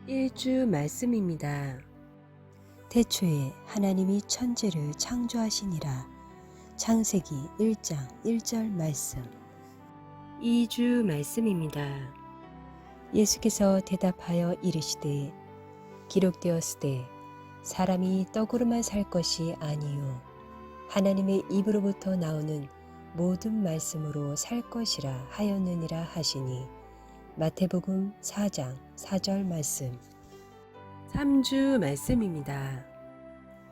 일주 말씀입니다. 태초에 하나님이 천지를 창조하시니라. 창세기 1장 1절 말씀. 2주 말씀입니다. 예수께서 대답하여 이르시되 기록되었으되 사람이 떡으로만 살 것이 아니요 하나님의 입으로부터 나오는 모든 말씀으로 살 것이라 하였느니라 하시니. 마태복음 4장 4절 말씀. 3주 말씀입니다.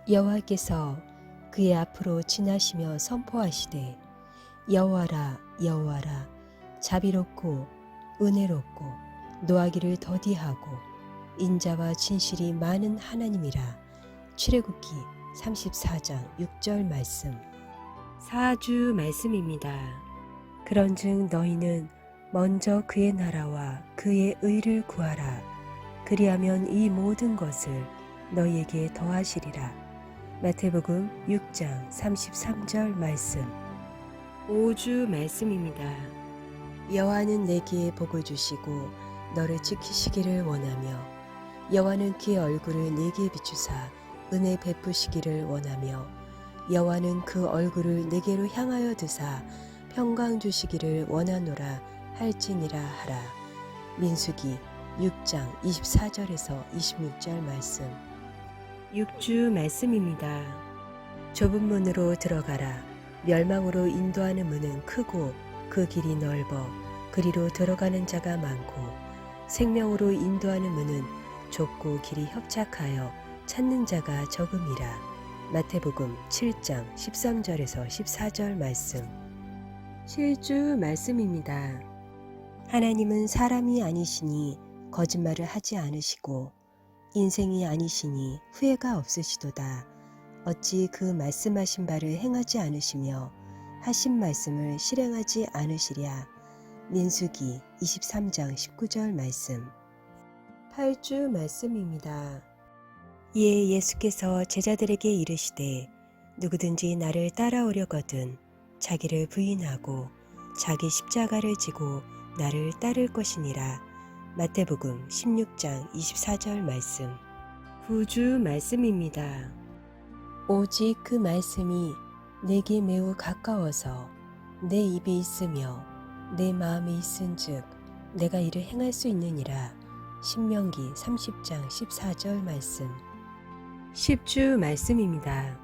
여호와께서 그의 앞으로 지나시며 선포하시되 여호와라 여호와라 자비롭고 은혜롭고 노하기를 더디하고 인자와 진실이 많은 하나님이라. 출애굽기 34장 6절 말씀. 4주 말씀입니다. 그런즉 너희는 먼저 그의 나라와 그의 의를 구하라. 그리하면 이 모든 것을 너희에게 더하시리라. 마태복음 6장 33절 말씀. 5주 말씀입니다. 여호와는 내게 복을 주시고 너를 지키시기를 원하며 여호와는 그의 얼굴을 내게 비추사 은혜 베푸시기를 원하며 여호와는 그 얼굴을 내게로 향하여 드사 평강 주시기를 원하노라 할지니라 하라. 민수기 6장 24절에서 26절 말씀. 6주 말씀입니다. 좁은 문으로 들어가라. 멸망으로 인도하는 문은 크고 그 길이 넓어 그리로 들어가는 자가 많고 생명으로 인도하는 문은 좁고 길이 협착하여 찾는 자가 적음이라. 마태복음 7장 13절에서 14절 말씀. 7주 말씀입니다. 하나님은 사람이 아니시니 거짓말을 하지 않으시고 인생이 아니시니 후회가 없으시도다. 어찌 그 말씀하신 바를 행하지 않으시며 하신 말씀을 실행하지 않으시랴. 민수기 23장 19절 말씀. 8주 말씀입니다. 이에 예수께서 제자들에게 이르시되 누구든지 나를 따라오려거든 자기를 부인하고 자기 십자가를 지고 나를 따를 것이니라. 마태복음 16장 24절 말씀. 9주 말씀입니다. 오직 그 말씀이 내게 매우 가까워서 내 입에 있으며 내 마음에 있은즉 내가 이를 행할 수 있느니라. 신명기 30장 14절 말씀. 10주 말씀입니다.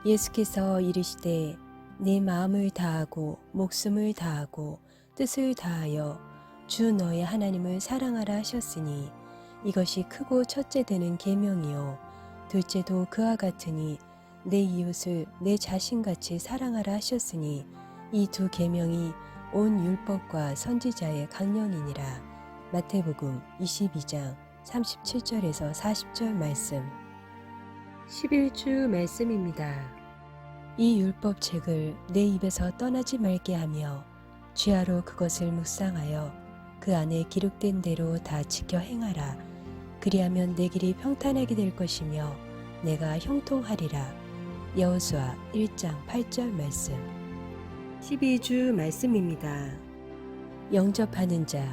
예수께서 이르시되 내 마음을 다하고 목숨을 다하고 뜻을 다하여 주 너의 하나님을 사랑하라 하셨으니 이것이 크고 첫째 되는 계명이요 둘째도 그와 같으니 내 이웃을 내 자신같이 사랑하라 하셨으니 이 두 계명이 온 율법과 선지자의 강령이니라. 마태복음 22장 37절에서 40절 말씀. 11주 말씀입니다. 이 율법책을 내 입에서 떠나지 말게 하며 주야로 그것을 묵상하여 그 안에 기록된 대로 다 지켜 행하라. 그리하면 내 길이 평탄하게 될 것이며 내가 형통하리라. 여호수아 1장 8절 말씀. 12주 말씀입니다. 영접하는 자,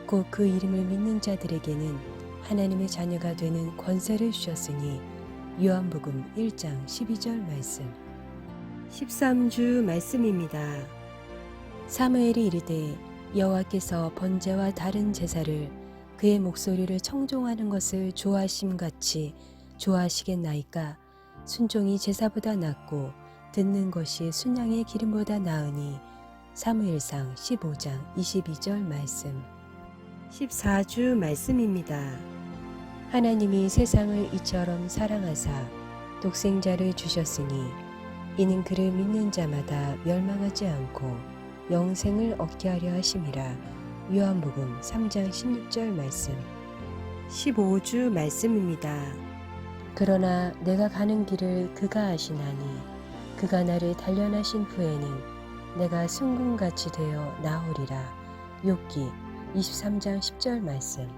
곧 그 이름을 믿는 자들에게는 하나님의 자녀가 되는 권세를 주셨으니 요한복음 1장 12절 말씀. 13주 말씀입니다. 사무엘이 이르되 여호와께서 번제와 다른 제사를 그의 목소리를 청종하는 것을 좋아하심같이 좋아하시겠나이까. 순종이 제사보다 낫고 듣는 것이 순양의 기름보다 나으니. 사무엘상 15장 22절 말씀. 14주 말씀입니다. 하나님이 세상을 이처럼 사랑하사 독생자를 주셨으니 이는 그를 믿는 자마다 멸망하지 않고 영생을 얻게 하려 하심이라. 요한복음 3장 16절 말씀. 15주 말씀입니다. 그러나 내가 가는 길을 그가 아시나니 그가 나를 단련하신 후에는 내가 순금같이 되어 나오리라. 욥기 23장 10절 말씀.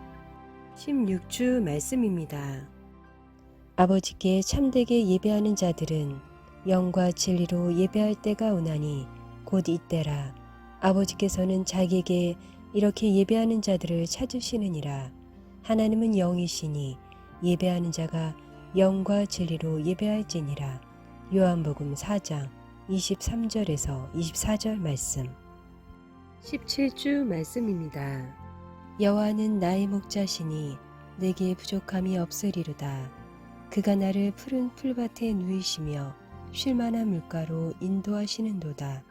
16주 말씀입니다. 아버지께 참되게 예배하는 자들은 영과 진리로 예배할 때가 오나니 곧 이때라. 아버지께서는 자기에게 이렇게 예배하는 자들을 찾으시느니라. 하나님은 영이시니 예배하는 자가 영과 진리로 예배할지니라. 요한복음 4장 23절에서 24절 말씀. 17주 말씀입니다. 여호와는 나의 목자시니 내게 부족함이 없으리로다. 그가 나를 푸른 풀밭에 누이시며 쉴만한 물가로 인도하시는도다.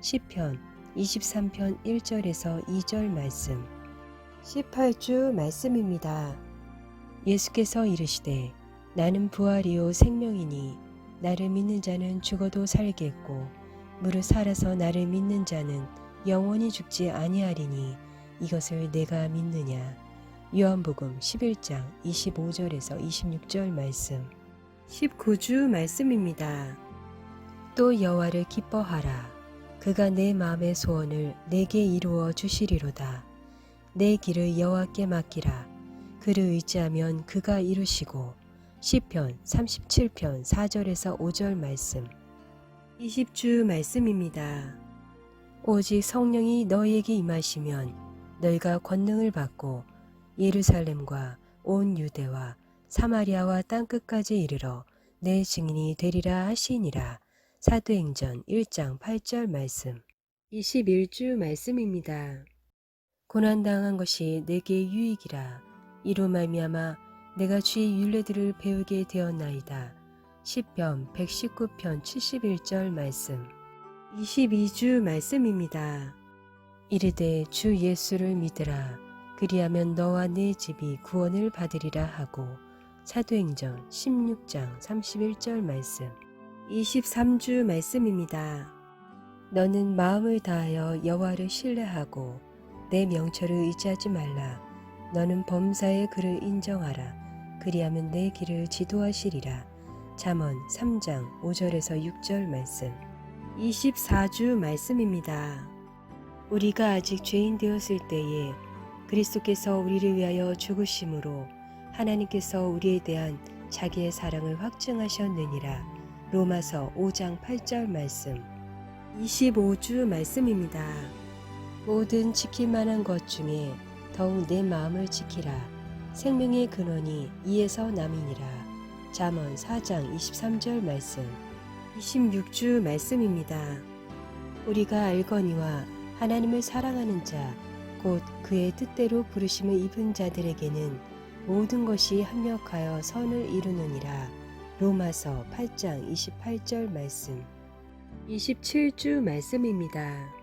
시편 23편 1절에서 2절 말씀. 18주 말씀입니다. 예수께서 이르시되 나는 부활이요 생명이니 나를 믿는 자는 죽어도 살겠고 무릇 살아서 나를 믿는 자는 영원히 죽지 아니하리니 이것을 내가 믿느냐. 요한복음 11장 25절에서 26절 말씀. 19주 말씀입니다. 또 여호와를 기뻐하라. 그가 내 마음의 소원을 내게 이루어 주시리로다. 내 길을 여호와께 맡기라. 그를 의지하면 그가 이루시고. 시편 37편 4절에서 5절 말씀. 20주 말씀입니다. 오직 성령이 너희에게 임하시면 너희가 권능을 받고 예루살렘과 온 유대와 사마리아와 땅끝까지 이르러 내 증인이 되리라 하시니라. 사도행전 1장 8절 말씀. 21주 말씀입니다. 고난당한 것이 내게 유익이라. 이로 말미암아 내가 주의 율례들을 배우게 되었나이다. 시편 119편 71절 말씀. 22주 말씀입니다. 이르되 주 예수를 믿으라. 그리하면 너와 네 집이 구원을 받으리라 하고. 사도행전 16장 31절 말씀. 23주 말씀입니다. 너는 마음을 다하여 여호와를 신뢰하고 내 명철을 의지하지 말라. 너는 범사의 그를 인정하라. 그리하면 내 길을 지도하시리라. 잠언 3장 5절에서 6절 말씀. 24주 말씀입니다. 우리가 아직 죄인 되었을 때에 그리스도께서 우리를 위하여 죽으심으로 하나님께서 우리에 대한 자기의 사랑을 확증하셨느니라. 로마서 5장 8절 말씀. 25주 말씀입니다. 모든 지킬 만한 것 중에 더욱 내 마음을 지키라. 생명의 근원이 이에서 남이니라. 잠언 4장 23절 말씀. 26주 말씀입니다. 우리가 알거니와 하나님을 사랑하는 자, 곧 그의 뜻대로 부르심을 입은 자들에게는 모든 것이 합력하여 선을 이루느니라. 로마서 8장 28절 말씀. 27주 말씀입니다.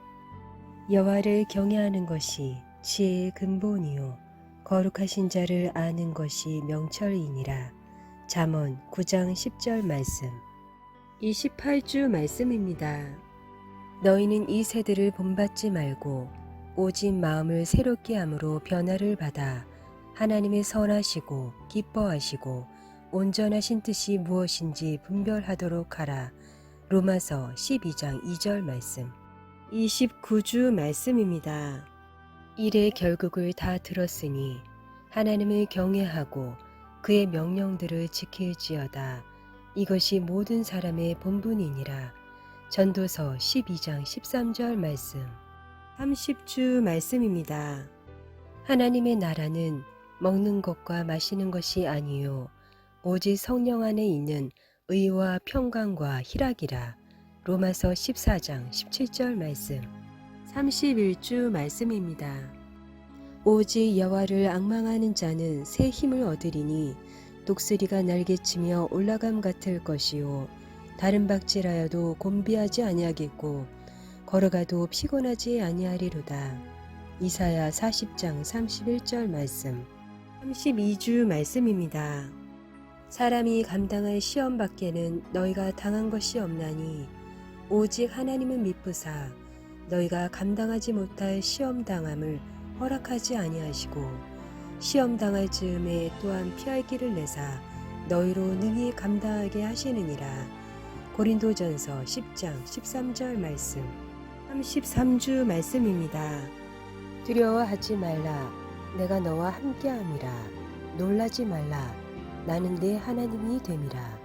여호와를 경외하는 것이 지혜의 근본이요 거룩하신 자를 아는 것이 명철이니라. 잠언 9장 10절 말씀. 28주 말씀입니다. 너희는 이 세대를 본받지 말고 오직 마음을 새롭게 함으로 변화를 받아 하나님의 선하시고 기뻐하시고 온전하신 뜻이 무엇인지 분별하도록 하라. 로마서 12장 2절 말씀. 29주 말씀입니다. 일의 결국을 다 들었으니 하나님을 경외하고 그의 명령들을 지킬지어다. 이것이 모든 사람의 본분이니라. 전도서 12장 13절 말씀. 30주 말씀입니다. 하나님의 나라는 먹는 것과 마시는 것이 아니요 오직 성령 안에 있는 의와 평강과 희락이라. 로마서 14장 17절 말씀. 31주 말씀입니다. 오직 여호와를 앙망하는 자는 새 힘을 얻으리니 독수리가 날개치며 올라감 같을 것이요 다른 박질하여도 곤비하지 아니하겠고 걸어가도 피곤하지 아니하리로다. 이사야 40장 31절 말씀. 32주 말씀입니다. 사람이 감당할 시험 밖에는 너희가 당한 것이 없나니 오직 하나님은 미쁘사 너희가 감당하지 못할 시험 당함을 허락하지 아니하시고 시험 당할 즈음에 또한 피할 길을 내사 너희로 능히 감당하게 하시느니라. 고린도전서 10장 13절 말씀. 33주 말씀입니다. 두려워하지 말라. 내가 너와 함께함이라. 놀라지 말라. 나는 네 하나님이 됨이라.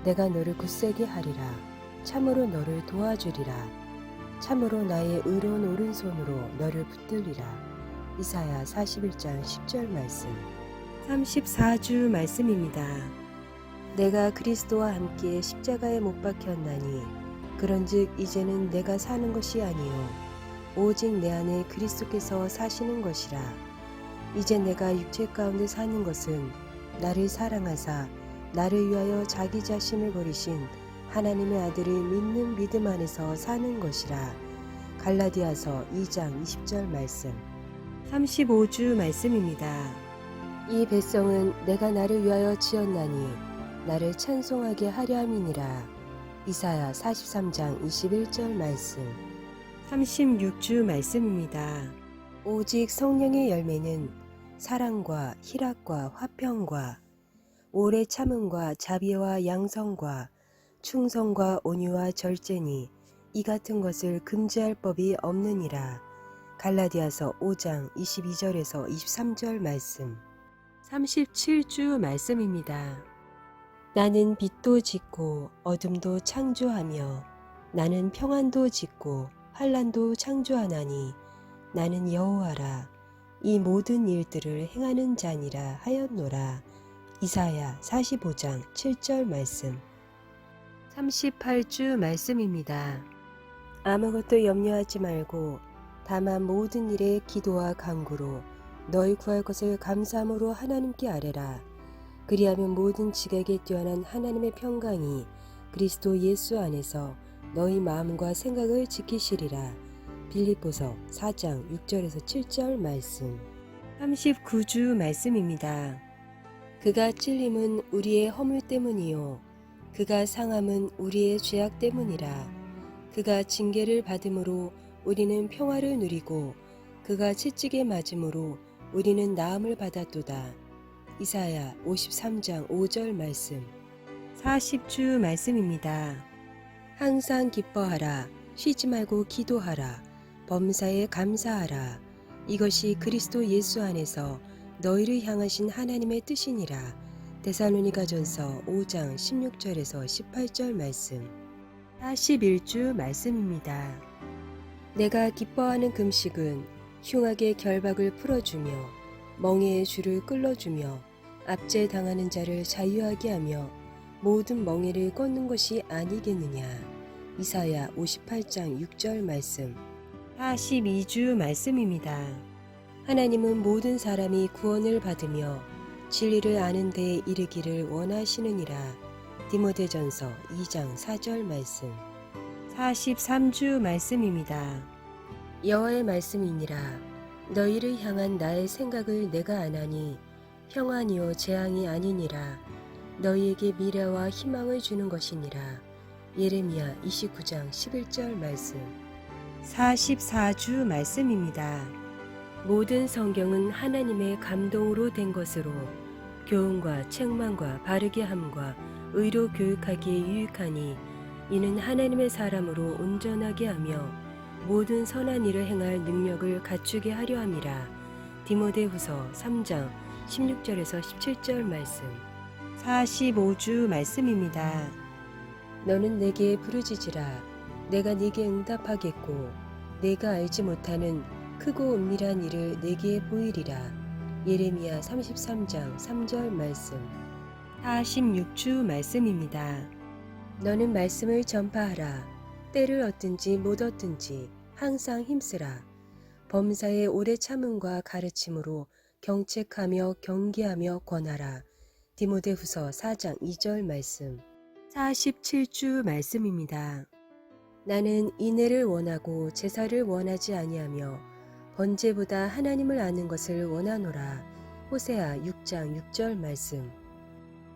내가 너를 굳세게 하리라. 참으로 너를 도와주리라. 참으로 나의 의로운 오른손으로 너를 붙들리라. 이사야 41장 10절 말씀. 34주 말씀입니다. 내가 그리스도와 함께 십자가에 못 박혔나니 그런즉 이제는 내가 사는 것이 아니요 오직 내 안에 그리스도께서 사시는 것이라. 이제 내가 육체 가운데 사는 것은 나를 사랑하사 나를 위하여 자기 자신을 버리신 하나님의 아들을 믿는 믿음 안에서 사는 것이라. 갈라디아서 2장 20절 말씀. 35주 말씀입니다. 이 백성은 내가 나를 위하여 지었나니 나를 찬송하게 하려 함이니라. 이사야 43장 21절 말씀. 36주 말씀입니다. 오직 성령의 열매는 사랑과 희락과 화평과 오래 참음과 자비와 양성과 충성과 온유와 절제니 이 같은 것을 금지할 법이 없느니라. 갈라디아서 5장 22절에서 23절 말씀. 37주 말씀입니다. 나는 빛도 짓고 어둠도 창조하며 나는 평안도 짓고 환난도 창조하나니 나는 여호와라. 이 모든 일들을 행하는 자니라 하였노라. 이사야 45장 7절 말씀. 38주 말씀입니다. 아무것도 염려하지 말고 다만 모든 일에 기도와 간구로 너희 구할 것을 감사함으로 하나님께 아뢰라. 그리하면 모든 지각에 뛰어난 하나님의 평강이 그리스도 예수 안에서 너희 마음과 생각을 지키시리라. 빌립보서 4장 6절에서 7절 말씀. 39주 말씀입니다. 그가 찔림은 우리의 허물 때문이요 그가 상함은 우리의 죄악 때문이라. 그가 징계를 받음으로 우리는 평화를 누리고 그가 채찍에 맞음으로 우리는 나음을 받았도다. 이사야 53장 5절 말씀. 40주 말씀입니다. 항상 기뻐하라. 쉬지 말고 기도하라. 범사에 감사하라. 이것이 그리스도 예수 안에서 너희를 향하신 하나님의 뜻이니라. 데살로니가전서 5장 16절에서 18절 말씀. 41주 말씀입니다. 내가 기뻐하는 금식은 흉악의 결박을 풀어주며 멍에의 줄을 끌어주며 압제 당하는 자를 자유하게 하며 모든 멍에를 꺾는 것이 아니겠느냐. 이사야 58장 6절 말씀. 42주 말씀입니다. 하나님은 모든 사람이 구원을 받으며 진리를 아는 데에 이르기를 원하시느니라. 디모데전서 2장 4절 말씀. 43주 말씀입니다. 여호와의 말씀이니라. 너희를 향한 나의 생각을 내가 아나니 평안이요 재앙이 아니니라. 너희에게 미래와 희망을 주는 것이니라. 예레미야 29장 11절 말씀. 44주 말씀입니다. 모든 성경은 하나님의 감동으로 된 것으로 교훈과 책망과 바르게 함과 의로 교육하기에 유익하니 이는 하나님의 사람으로 온전하게 하며 모든 선한 일을 행할 능력을 갖추게 하려 함이라. 디모데후서 3장 16절에서 17절 말씀. 45주 말씀입니다. 너는 내게 부르짖으라. 내가 네게 응답하겠고 내가 알지 못하는 크고 은밀한 일을 내게 보이리라. 예레미야 33장 3절 말씀. 46주 말씀입니다. 너는 말씀을 전파하라. 때를 얻든지 못 얻든지 항상 힘쓰라. 범사의 오래 참음과 가르침으로 경책하며 경계하며 권하라. 디모데후서 4장 2절 말씀. 47주 말씀입니다. 나는 인애를 원하고 제사를 원하지 아니하며 번제보다 하나님을 아는 것을 원하노라. 호세아 6장 6절 말씀.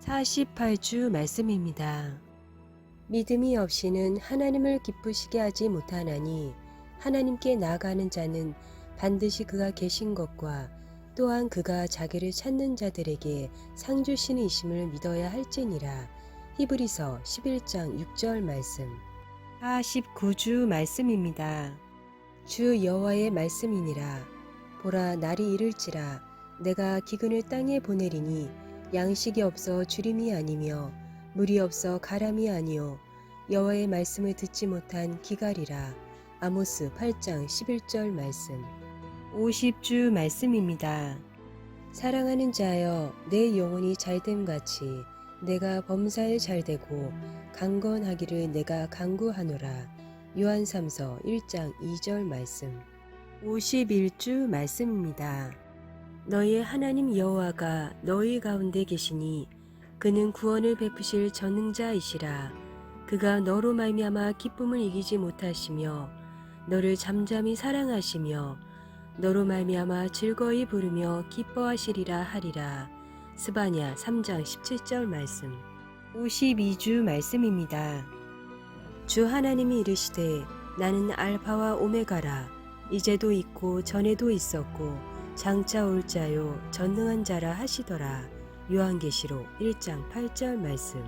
48주 말씀입니다. 믿음이 없이는 하나님을 기쁘시게 하지 못하나니 하나님께 나아가는 자는 반드시 그가 계신 것과 또한 그가 자기를 찾는 자들에게 상 주시는 이심을 믿어야 할지니라. 히브리서 11장 6절 말씀. 49주 말씀입니다. 주 여호와의 말씀이니라. 보라 날이 이를지라. 내가 기근을 땅에 보내리니 양식이 없어 주림이 아니며 물이 없어 가람이 아니요 여호와의 말씀을 듣지 못한 기갈이라. 아모스 8장 11절 말씀. 50주 말씀입니다. 사랑하는 자여, 내 영혼이 잘됨같이 내가 범사에 잘되고 강건하기를 내가 간구하노라. 요한삼서 1장 2절 말씀. 51주 말씀입니다. 너희 하나님 여호와가 너희 가운데 계시니 그는 구원을 베푸실 전능자이시라. 그가 너로 말미암아 기쁨을 이기지 못하시며 너를 잠잠히 사랑하시며 너로 말미암아 즐거이 부르며 기뻐하시리라 하리라. 스바냐 3장 17절 말씀. 52주 말씀입니다. 주 하나님이 이르시되 나는 알파와 오메가라. 이제도 있고 전에도 있었고 장차 올 자요 전능한 자라 하시더라. 요한계시록 1장 8절 말씀.